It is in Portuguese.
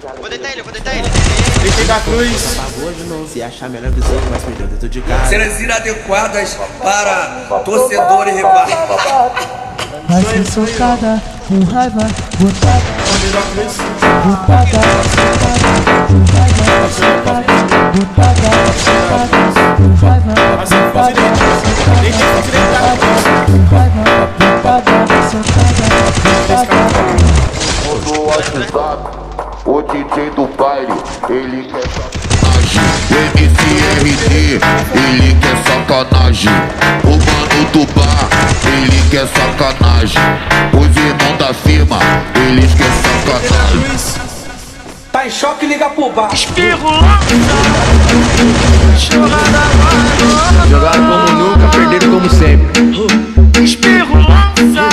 Vou deitar ele, vou deitar ele. Deitei da cruz. Apagou de novo, se achar melhor visão, mas me deu dentro de casa. Cenas inadequadas para torcedor e rival. Vai ser socada, com raiva, botada, Deitei da cruz. botada, socada, com raiva, socada, botada, socada, com raiva, botada, socada, Deitei com direito da cruz. com raiva, botada, socada, botada. No WhatsApp, o DJ do baile, ele quer O MCRD, ele quer sacanagem. O mano do bar, ele quer sacanagem. Os irmãos da firma, eles querem sacanagem. Tá em choque, liga pro bar. Espirro lança. Churrada agora. Jogaram como nunca, perderam como sempre. Espirro lança.